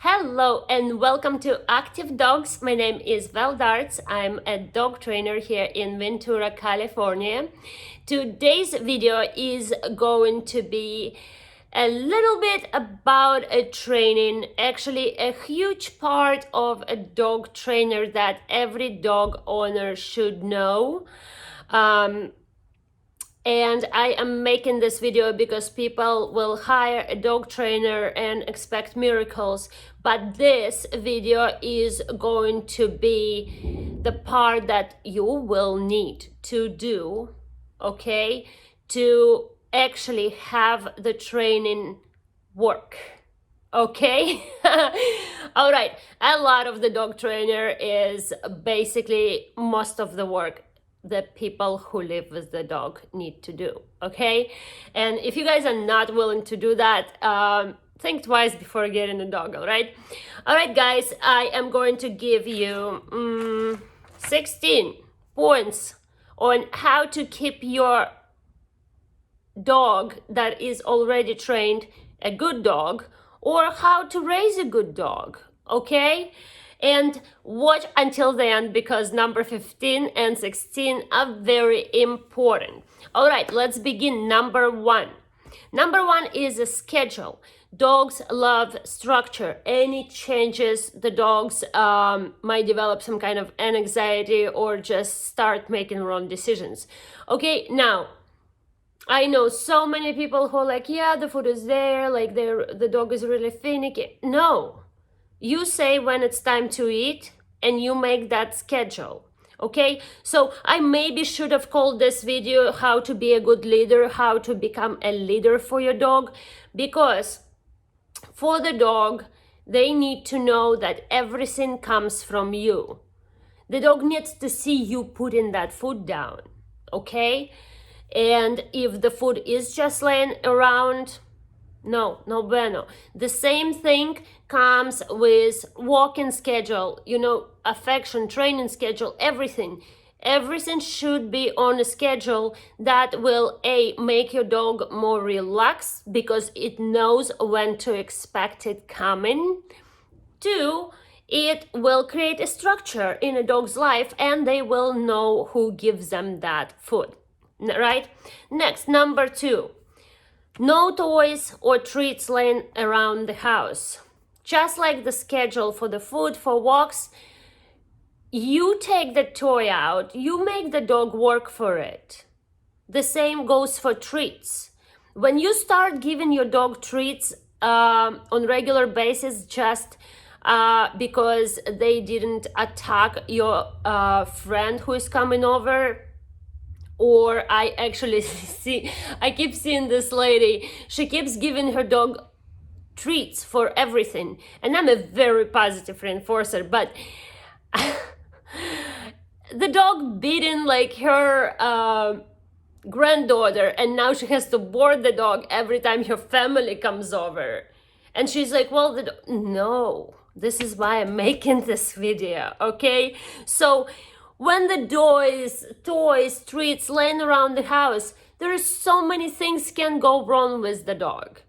Hello and welcome to Active Dogs. My name is Val Darts. I'm a dog trainer here in Ventura, California. Today's video is going to be a little bit about a training, actually a huge part of a dog trainer that every dog owner should know. And I am making this video because people will hire a dog trainer and expect miracles. But this video is going to be the part that you will need to do, okay, to actually have the training work. Okay. All right. A lot of the dog trainer is basically most of the work the people who live with the dog need to do. Okay. And if you guys are not willing to do that, think twice before getting a dog. All right. All right, guys, I am going to give you 16 points on how to keep your dog that is already trained a good dog, or how to raise a good dog, okay? And watch until the end because number 15 and 16 are very important. All right, let's begin. Number one. Number one is a schedule. Dogs love structure. Any changes, the dogs might develop some kind of anxiety or just start making wrong decisions. Okay, now, I know so many people who are like, yeah, the food is there, like the dog is really finicky. No, you say when it's time to eat and you make that schedule. Okay, so I maybe should have called this video how to be a good leader, how to become a leader for your dog, because for the dog, they need to know that everything comes from you. The dog needs to see you putting that food down, okay? And if the food is just laying around, no bueno. The same thing comes with walking schedule, affection, training schedule, everything. Everything should be on a schedule that will make your dog more relaxed because it knows when to expect it coming. 2, it will create a structure in a dog's life and they will know who gives them that food. Right? Next, number 2, no toys or treats laying around the house. Just like the schedule for the food, for walks, you take the toy out, you make the dog work for it. The same goes for treats. When you start giving your dog treats on regular basis just because they didn't attack your friend who is coming over, or I actually I keep seeing this lady, she keeps giving her dog treats for everything. And I'm a very positive reinforcer, but the dog beating like her granddaughter, and now she has to board the dog every time her family comes over. And she's like, well, no, this is why I'm making this video, okay? So when the toys, treats laying around the house, there are so many things can go wrong with the dog.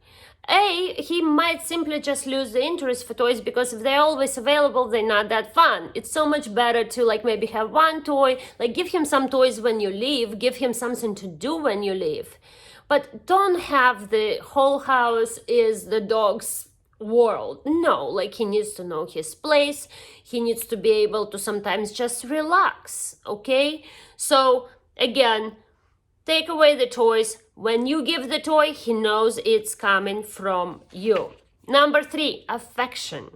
He might simply just lose the interest for toys because if they're always available, they're not that fun. It's so much better to like maybe have one toy, like give him some toys when you leave, give him something to do when you leave. But don't have the whole house is the dog's world. No, like he needs to know his place. He needs to be able to sometimes just relax, okay? So again, take away the toys. When you give the toy, he knows it's coming from you. Number 3, affection.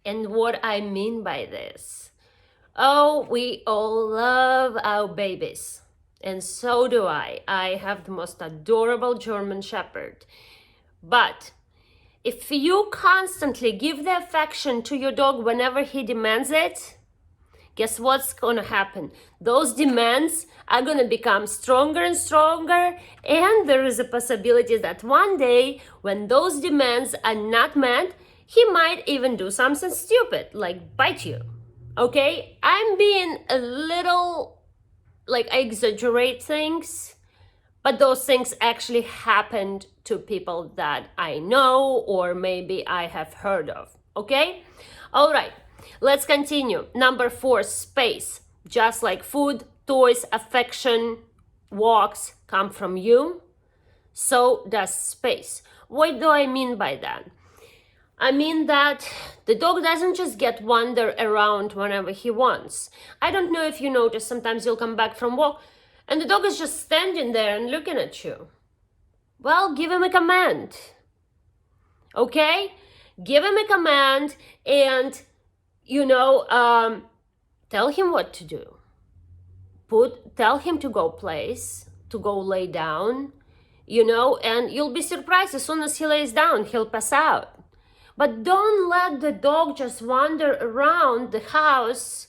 And what I mean by this, we all love our babies. And so do I. I have the most adorable German Shepherd. But if you constantly give the affection to your dog whenever he demands it, guess what's gonna happen? Those demands are gonna become stronger and stronger, and there is a possibility that one day, when those demands are not met, he might even do something stupid, like bite you. Okay? I'm being a little, like I exaggerate things, but those things actually happened to people that I know or maybe I have heard of. Okay? All right, let's continue. Number 4, space. Just like food, toys, affection, walks come from you, so does space. What do I mean by that? I mean that the dog doesn't just get wander around whenever he wants. I don't know if you notice, sometimes you'll come back from walk and the dog is just standing there and looking at you. Well, give him a command. Okay? Give him a command and, tell him what to do. Tell him to go place, to go lay down, and you'll be surprised as soon as he lays down, he'll pass out. But don't let the dog just wander around the house,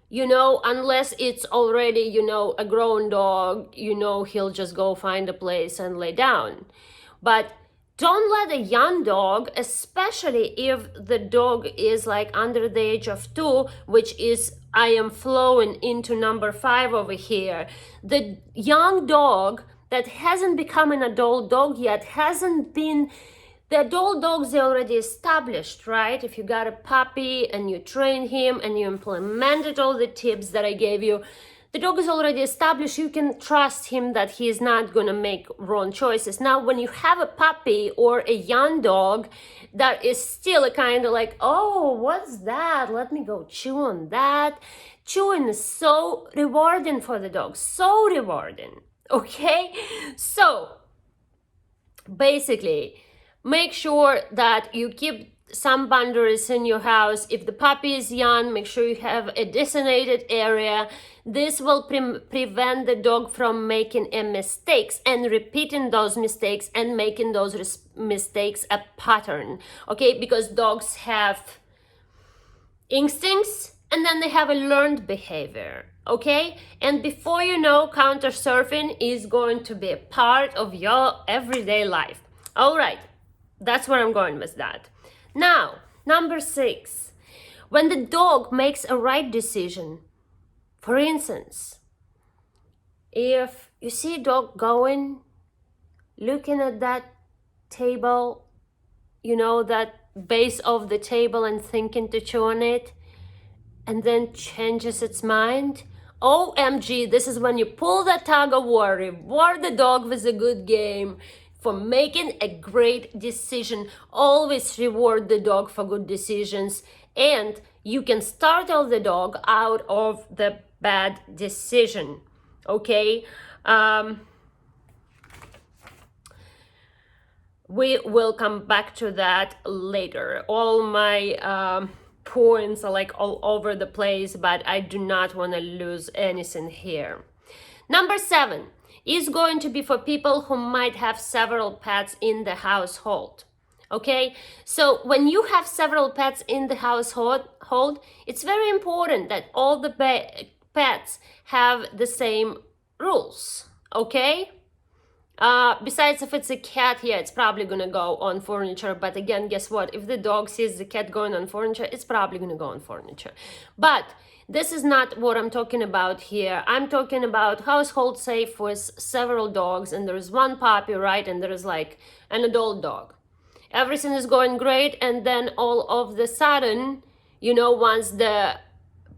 unless it's already, a grown dog, he'll just go find a place and lay down. But don't let a young dog, especially if the dog is like under the age of 2, which is, I am flowing into number 5 over here. The young dog that hasn't become an adult dog yet, the adult dogs are already established, right? If you got a puppy and you train him and you implemented all the tips that I gave you, the dog is already established. You can trust him that he is not going to make wrong choices. Now, when you have a puppy or a young dog that is still kind of like, oh, what's that? Let me go chew on that. Chewing is so rewarding for the dog, so rewarding, okay? So, basically, make sure that you keep some boundaries in your house. If the puppy is young, make sure you have a designated area. This will prevent the dog from making mistakes and repeating those mistakes and making those mistakes a pattern, okay? Because dogs have instincts and then they have a learned behavior, okay? And before you know, counter surfing is going to be a part of your everyday life. All right, that's where I'm going with that. Now, number 6, when the dog makes a right decision. For instance, if you see a dog going, looking at that table, that base of the table and thinking to chew on it, and then changes its mind, OMG, this is when you pull that tug of war, reward the dog with a good game for making a great decision. Always reward the dog for good decisions, and you can startle the dog out of the bad decision, okay? We will come back to that later. All my points are like all over the place, but I do not want to lose anything here. Number 7 is going to be for people who might have several pets in the household. Okay, so when you have several pets in the household, it's very important that all the pets have the same rules, okay? Besides, if it's a cat, yeah, it's probably gonna go on furniture. But again, guess what? If the dog sees the cat going on furniture, it's probably gonna go on furniture. But this is not what I'm talking about here. I'm talking about household safe with several dogs, and there's one puppy, right? And there's like an adult dog. Everything is going great, and then all of the sudden, once the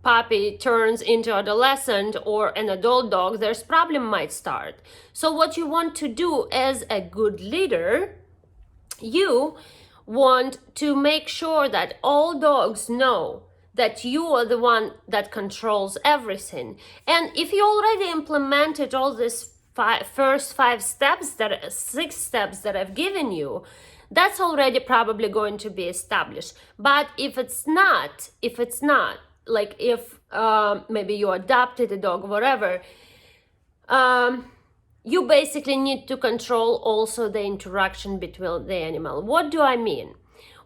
puppy turns into adolescent or an adult dog, there's problem might start. So what you want to do as a good leader, you want to make sure that all dogs know that you are the one that controls everything. And if you already implemented all these first 6 steps that I've given you, that's already probably going to be established. But if it's not, like if maybe you adopted a dog, whatever, you basically need to control also the interaction between the animal. What do I mean?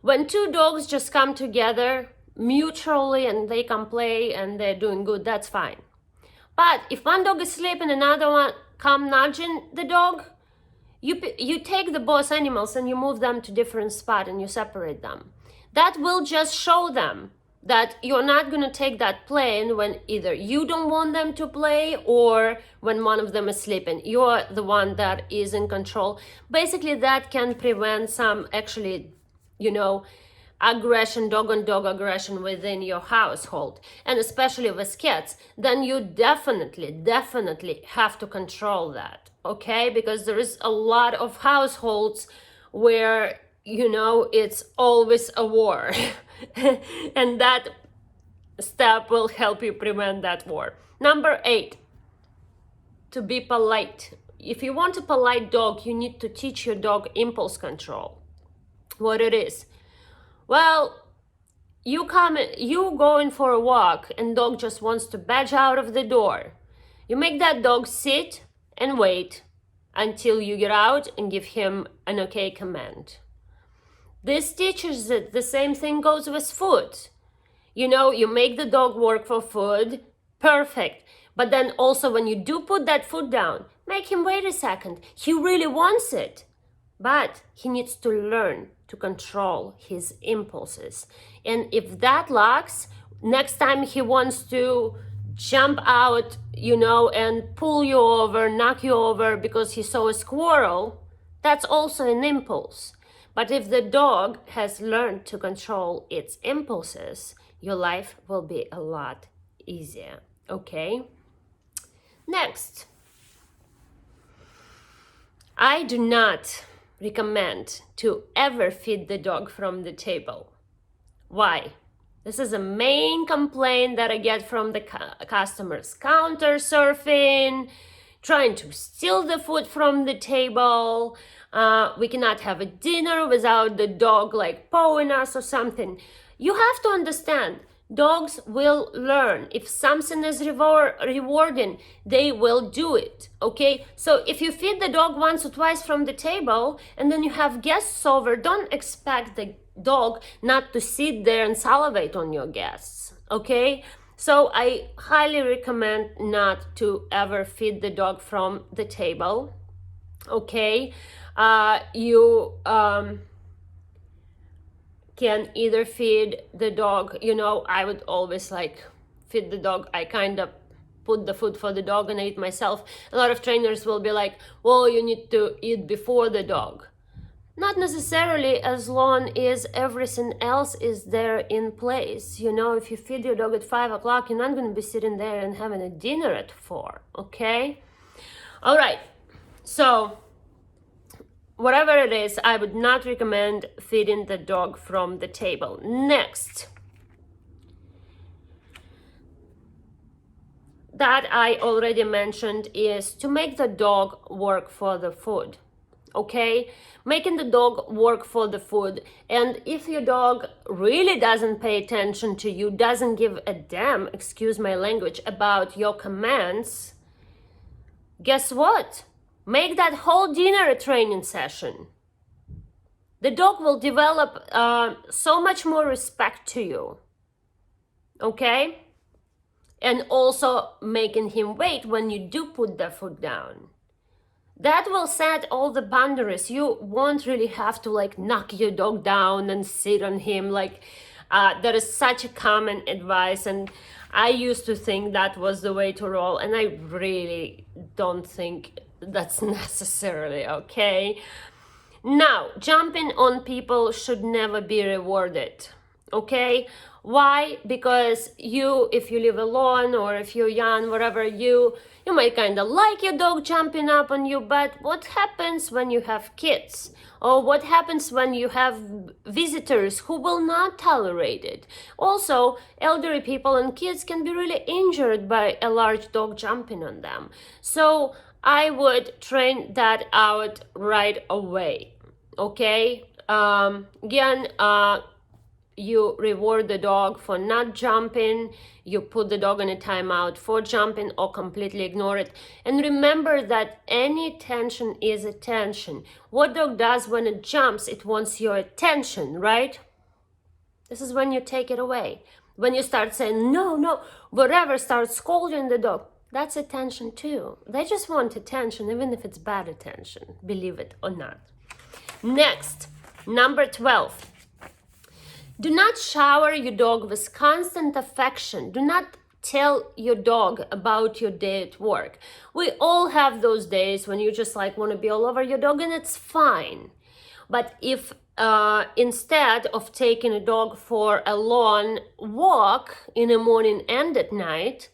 When 2 dogs just come together mutually and they can play and they're doing good, that's fine. But if one dog is sleeping, another one come nudging the dog, you take the both animals and you move them to different spot and you separate them. That will just show them that you're not going to take that plane when either you don't want them to play or when one of them is sleeping. You're the one that is in control. Basically, that can prevent some actually, aggression, dog on dog aggression within your household, and especially with kids. Then you definitely have to control that, okay? Because there is a lot of households where it's always a war. And that step will help you prevent that war. Number 8, to be polite. If you want a polite dog, you need to teach your dog impulse control. What it is? Well, you going for a walk and dog just wants to badge out of the door. You make that dog sit and wait until you get out and give him an okay command. This teaches that the same thing goes with food. You make the dog work for food, perfect. But then also when you do put that food down, make him wait a second. He really wants it. But he needs to learn to control his impulses. And if that lacks, next time he wants to jump out, and pull you over, knock you over because he saw a squirrel, that's also an impulse. But if the dog has learned to control its impulses, your life will be a lot easier, okay? Next, I do not recommend to ever feed the dog from the table. Why? This is a main complaint that I get from the customers. Counter surfing, trying to steal the food from the table. We cannot have a dinner without the dog pawing us or something. You have to understand, dogs will learn. If something is rewarding, they will do it, okay? So if you feed the dog once or twice from the table and then you have guests over, don't expect the dog not to sit there and salivate on your guests, okay? So I highly recommend not to ever feed the dog from the table, okay? You can either feed the dog, I would always feed the dog. I kind of put the food for the dog and eat myself. A lot of trainers will be like, well, you need to eat before the dog. Not necessarily, as long as everything else is there in place. If you feed your dog at 5 o'clock, you're not going to be sitting there and having a dinner at 4, okay? All right, so whatever it is, I would not recommend feeding the dog from the table. Next, that I already mentioned, is to make the dog work for the food, okay? Making the dog work for the food. And if your dog really doesn't pay attention to you, doesn't give a damn, excuse my language, about your commands, guess what? Make that whole dinner a training session. The dog will develop so much more respect to you, okay? And also making him wait when you do put the food down. That will set all the boundaries. You won't really have to knock your dog down and sit on him. That is such a common advice, and I used to think that was the way to roll, and I really don't think that's necessarily okay. Now, jumping on people should never be rewarded, okay? Why? Because if you live alone or if you're young, whatever, you might kind of like your dog jumping up on you, but what happens when you have kids? Or what happens when you have visitors who will not tolerate it? Also, elderly people and kids can be really injured by a large dog jumping on them. So I would train that out right away, okay? You reward the dog for not jumping, you put the dog in a timeout for jumping, or completely ignore it. And remember that any tension is attention. What dog does when it jumps, it wants your attention, right? This is when you take it away. When you start saying, no, whatever, start scolding the dog, that's attention too. They just want attention, even if it's bad attention, believe it or not. Next, number 12. Do not shower your dog with constant affection. Do not tell your dog about your day at work. We all have those days when you just like want to be all over your dog, and it's fine. But if instead of taking a dog for a long walk in the morning and at night,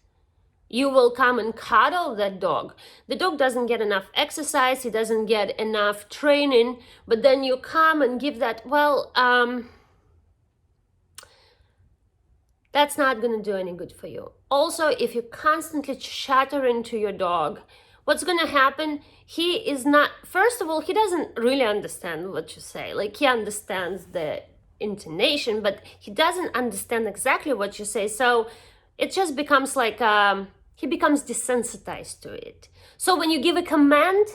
you will come and cuddle that dog. The dog doesn't get enough exercise, he doesn't get enough training, but then you come and give that, well, that's not going to do any good for you. Also, if you constantly chatter into your dog, what's going to happen? He is not, first of all, he doesn't really understand what you say. Like, he understands the intonation, but he doesn't understand exactly what you say. So it just becomes like, he becomes desensitized to it. So when you give a command,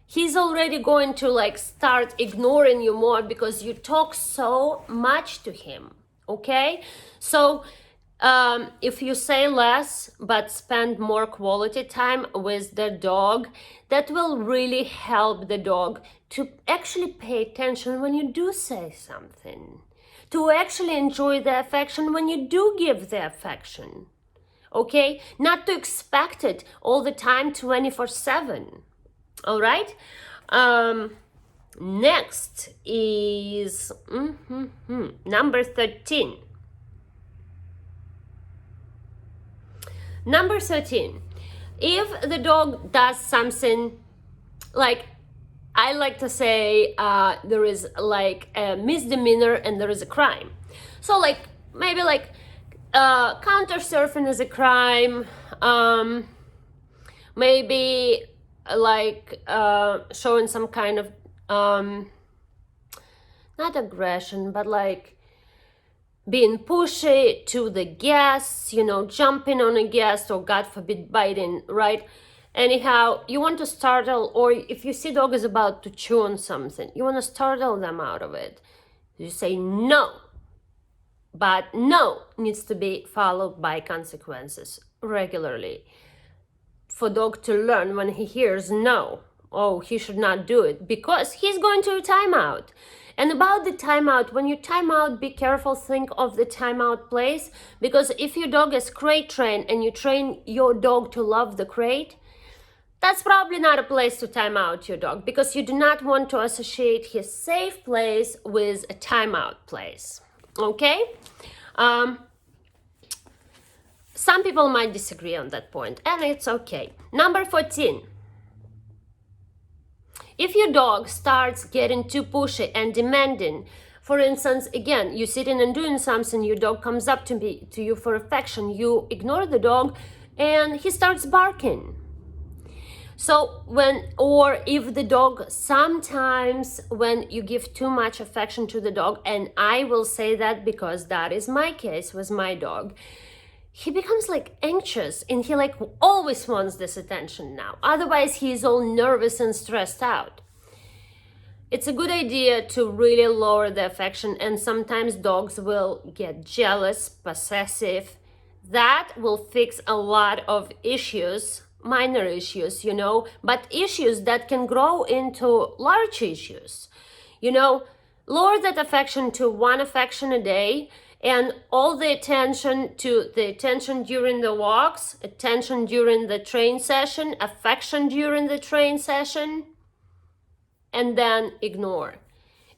he's already going to like start ignoring you more because you talk so much to him. Okay? So if you say less but spend more quality time with the dog, that will really help the dog to actually pay attention when you do say something, to actually enjoy the affection when you do give the affection. Okay? Not to expect it all the time 24/7. All right? Next is number 13. Number 13, if the dog does something, like I like to say, there is like a misdemeanor and there is a crime. So like maybe like counter surfing is a crime, maybe like showing some kind of not aggression, but like being pushy to the guests, you know, jumping on a guest, or God forbid biting, right? Anyhow, you want to startle, or if you see dog is about to chew on something, you want to startle them out of it. You say no, but no needs to be followed by consequences regularly. For dog to learn when he hears no, oh, he should not do it, because he's going to a timeout. And about the timeout, when you time out, be careful, think of the timeout place, because if your dog is crate trained and you train your dog to love the crate, that's probably not a place to time out your dog, because you do not want to associate his safe place with a timeout place. Okay? Some people might disagree on that point, and it's okay. Number 14. If your dog starts getting too pushy and demanding, for instance, again, you're sitting and doing something, your dog comes up to you for affection, you ignore the dog and he starts barking. So or if the dog, sometimes when you give too much affection to the dog, and I will say that because that is my case with my dog, he becomes like anxious and he like always wants this attention now. Otherwise, he's all nervous and stressed out. It's a good idea to really lower the affection, and sometimes dogs will get jealous, possessive. That will fix a lot of issues, minor issues, you know, but issues that can grow into large issues. You know, lower that affection to one affection a day, and all the attention to the attention during the walks, attention during the train session, affection during the train session, and then ignore.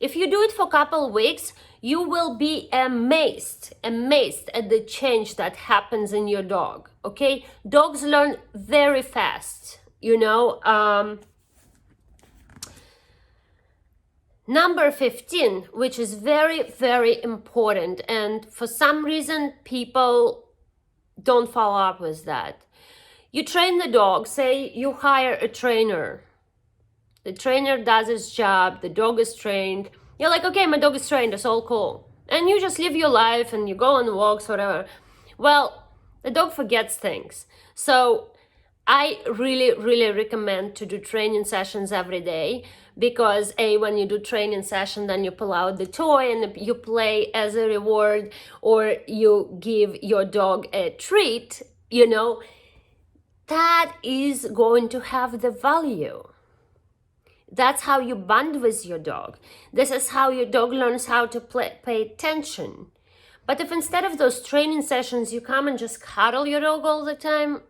If you do it for a couple of weeks, you will be amazed at the change that happens in your dog, okay? Dogs learn very fast, you know. Number 15, which is very, very important, and for some reason people don't follow up with that. You train the dog, say you hire a trainer. The trainer does his job, the dog is trained. You're like, okay, my dog is trained, it's all cool. And you just live your life and you go on walks, whatever. Well, the dog forgets things. So I really, really recommend to do training sessions every day, because when you do training session, then you pull out the toy and you play as a reward, or you give your dog a treat, you know, that is going to have the value. That's how you bond with your dog. This is how your dog learns how to pay attention. But if instead of those training sessions you come and just cuddle your dog all the time,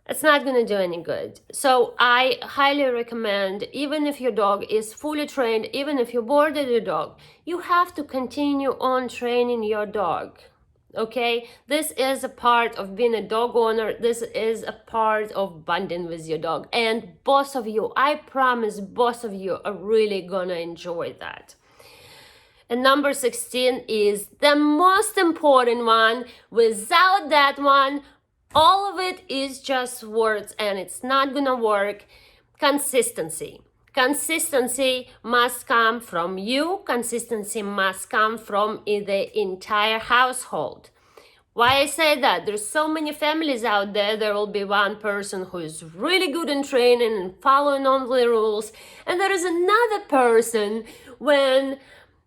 it's not going to do any good. So I highly recommend, even if your dog is fully trained, even if you boarded your dog, you have to continue on training your dog. Okay, this is a part of being a dog owner. This is a part of bonding with your dog, and both of you, I promise, both of you are really gonna enjoy that. And number 16 is the most important one. Without that one, all of it is just words and it's not gonna work. Consistency. Consistency must come from you. Consistency must come from the entire household. Why I say that? There's so many families out there. There will be one person who is really good in training and following all the rules, and there is another person when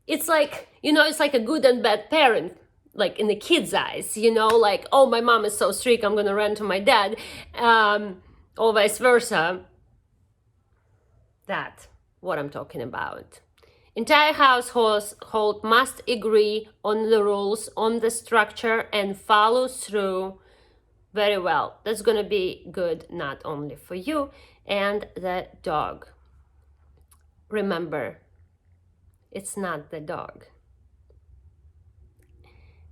it's like, it's like a good and bad parent, like in the kid's eyes, like, oh, my mom is so strict, I'm gonna run to my dad, or vice versa. That's what I'm talking about. Entire household must agree on the rules, on the structure, and follow through very well. That's going to be good not only for you and the dog. Remember, it's not the dog.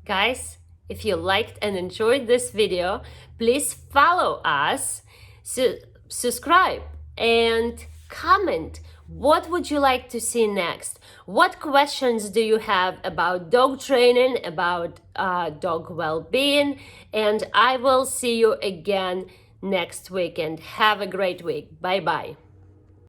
Guys, if you liked and enjoyed this video, please follow us, subscribe, and comment. What would you like to see next? What questions do you have about dog training, about dog well-being? And I will see you again next week, and have a great week. Bye-bye.